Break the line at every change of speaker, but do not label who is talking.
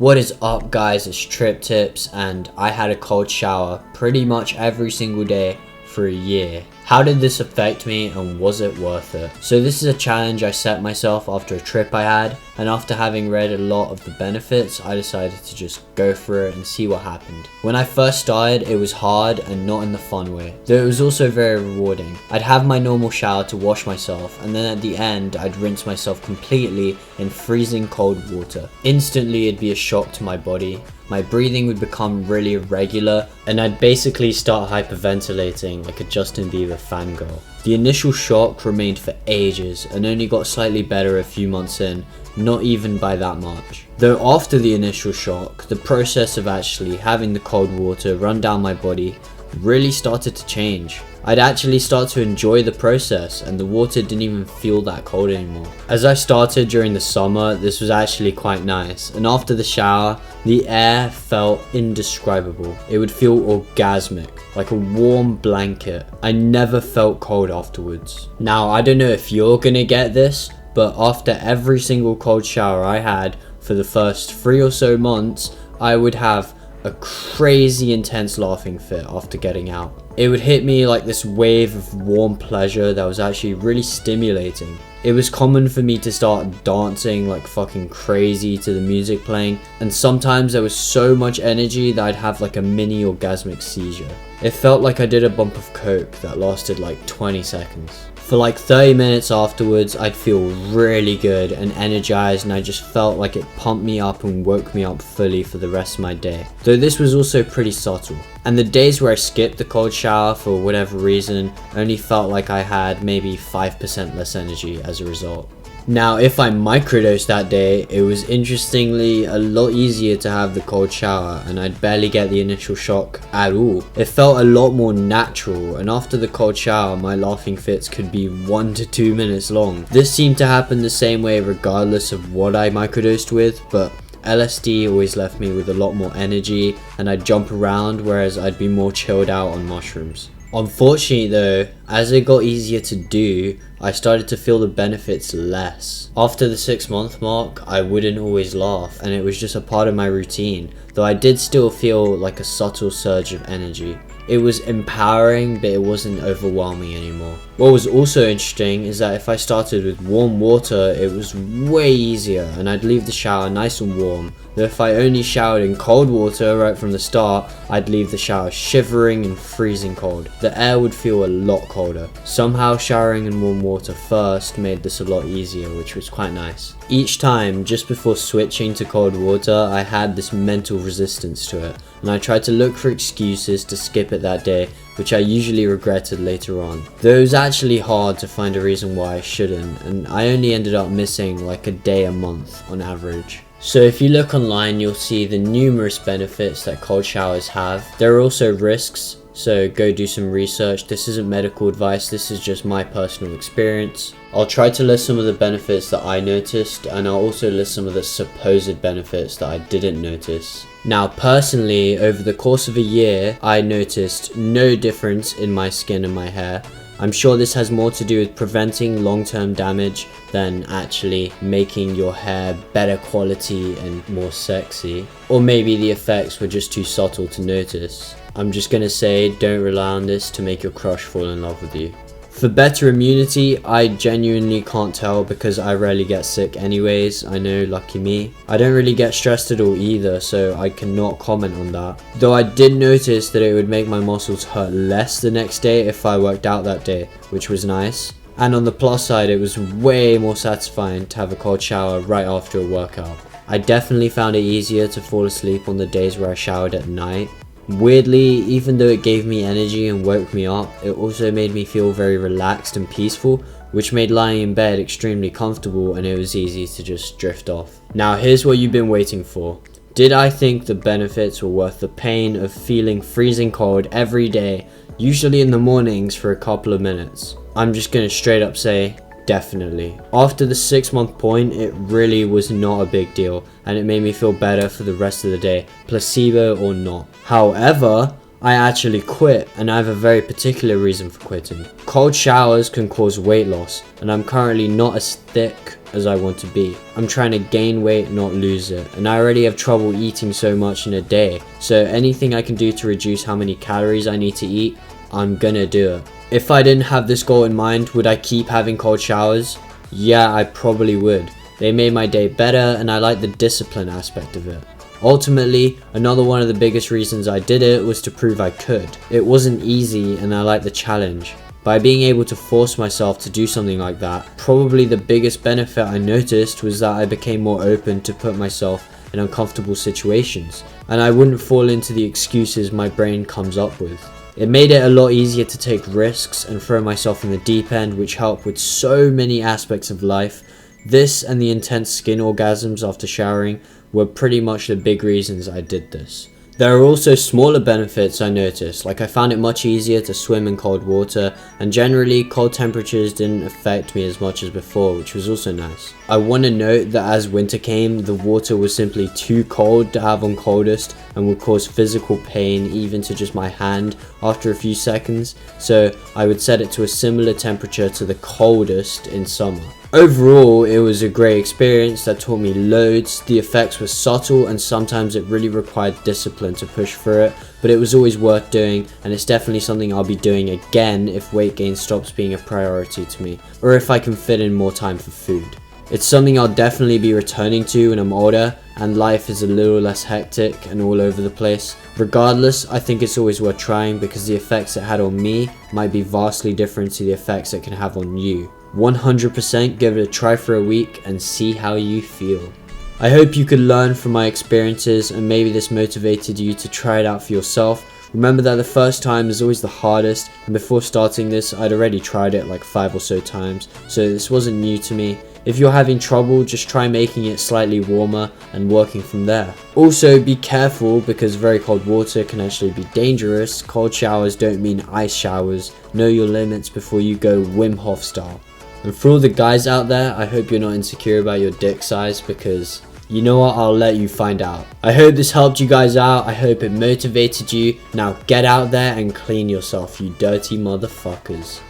What is up guys, it's TripTips and I had a cold shower pretty much every single day for a year. How did this affect me and was it worth it? So this is a challenge I set myself after a trip I had, and after having read a lot of the benefits I decided to just go for it and see what happened. When I first started it was hard and not in the fun way, though it was also very rewarding. I'd have my normal shower to wash myself and then at the end I'd rinse myself completely in freezing cold water. Instantly it'd be a shock to my body. My breathing would become really irregular and I'd basically start hyperventilating like a Justin Bieber fangirl. The initial shock remained for ages and only got slightly better a few months in, not even by that much. Though after the initial shock, the process of actually having the cold water run down my body really started to change. I'd actually start to enjoy the process and the water didn't even feel that cold anymore. As I started during the summer, this was actually quite nice, and after the shower, the air felt indescribable. It would feel orgasmic, like a warm blanket. I never felt cold afterwards. Now, I don't know if you're gonna get this, but after every single cold shower I had for the first 3 or so months, I would have a crazy intense laughing fit after getting out. It would hit me like this wave of warm pleasure that was actually really stimulating. It was common for me to start dancing like fucking crazy to the music playing, and sometimes there was so much energy that I'd have like a mini orgasmic seizure. It felt like I did a bump of coke that lasted like 20 seconds. For like 30 minutes afterwards, I'd feel really good and energized, and I just felt like it pumped me up and woke me up fully for the rest of my day. Though this was also pretty subtle. And the days where I skipped the cold shower for whatever reason only felt like I had maybe 5% less energy as a result. Now, if I microdosed that day, it was interestingly a lot easier to have the cold shower and I'd barely get the initial shock at all. It felt a lot more natural, and after the cold shower my laughing fits could be 1 to 2 minutes long. This seemed to happen the same way regardless of what I microdosed with, but LSD always left me with a lot more energy and I'd jump around, whereas I'd be more chilled out on mushrooms. Unfortunately though, as it got easier to do, I started to feel the benefits less. After the 6-month mark, I wouldn't always laugh and it was just a part of my routine, though I did still feel like a subtle surge of energy. It was empowering, but it wasn't overwhelming anymore. What was also interesting is that if I started with warm water, it was way easier and I'd leave the shower nice and warm. Though if I only showered in cold water right from the start, I'd leave the shower shivering and freezing cold. The air would feel a lot colder. Somehow showering in warm water first made this a lot easier, which was quite nice. Each time, just before switching to cold water, I had this mental resistance to it, and I tried to look for excuses to skip it that day, which I usually regretted later on. Though it was actually hard to find a reason why I shouldn't, and I only ended up missing like a day a month on average. So if you look online, you'll see the numerous benefits that cold showers have. There are also risks, so go do some research. This isn't medical advice, this is just my personal experience. I'll try to list some of the benefits that I noticed, and I'll also list some of the supposed benefits that I didn't notice. Now personally, over the course of a year, I noticed no difference in my skin and my hair. I'm sure this has more to do with preventing long-term damage than actually making your hair better quality and more sexy. Or maybe the effects were just too subtle to notice. I'm just gonna say, don't rely on this to make your crush fall in love with you. For better immunity, I genuinely can't tell because I rarely get sick anyways. I know, lucky me. I don't really get stressed at all either, so I cannot comment on that. Though I did notice that it would make my muscles hurt less the next day if I worked out that day, which was nice. And on the plus side, it was way more satisfying to have a cold shower right after a workout. I definitely found it easier to fall asleep on the days where I showered at night. Weirdly, even though it gave me energy and woke me up, it also made me feel very relaxed and peaceful, which made lying in bed extremely comfortable and it was easy to just drift off. Now here's what you've been waiting for. Did I think the benefits were worth the pain of feeling freezing cold every day, usually in the mornings for a couple of minutes? I'm just gonna straight up say, definitely. After the 6-month point, it really was not a big deal and it made me feel better for the rest of the day, placebo or not. However, I actually quit, and I have a very particular reason for quitting. Cold showers can cause weight loss, and I'm currently not as thick as I want to be. I'm trying to gain weight, not lose it, and I already have trouble eating so much in a day, so anything I can do to reduce how many calories I need to eat, I'm gonna do it. If I didn't have this goal in mind, would I keep having cold showers? Yeah, I probably would. They made my day better, and I like the discipline aspect of it. Ultimately, another one of the biggest reasons I did it was to prove I could. It wasn't easy, and I liked the challenge. By being able to force myself to do something like that, probably the biggest benefit I noticed was that I became more open to put myself in uncomfortable situations, and I wouldn't fall into the excuses my brain comes up with. It made it a lot easier to take risks and throw myself in the deep end, which helped with so many aspects of life. This and the intense skin orgasms after showering were pretty much the big reasons I did this. There are also smaller benefits I noticed, like I found it much easier to swim in cold water, and generally cold temperatures didn't affect me as much as before, which was also nice. I want to note that as winter came, the water was simply too cold to have on coldest and would cause physical pain even to just my hand after a few seconds, so I would set it to a similar temperature to the coldest in summer. Overall, it was a great experience that taught me loads. The effects were subtle and sometimes it really required discipline to push through it, but it was always worth doing, and it's definitely something I'll be doing again if weight gain stops being a priority to me, or if I can fit in more time for food. It's something I'll definitely be returning to when I'm older and life is a little less hectic and all over the place. Regardless, I think it's always worth trying because the effects it had on me might be vastly different to the effects it can have on you. 100% give it a try for a week and see how you feel. I hope you could learn from my experiences and maybe this motivated you to try it out for yourself. Remember that the first time is always the hardest, and before starting this I'd already tried it like 5 or so times, so this wasn't new to me. If you're having trouble, just try making it slightly warmer and working from there. Also, be careful because very cold water can actually be dangerous. Cold showers don't mean ice showers. Know your limits before you go Wim Hof style. And for all the guys out there, I hope you're not insecure about your dick size because you know what, I'll let you find out. I hope this helped you guys out. I hope it motivated you. Now get out there and clean yourself, you dirty motherfuckers.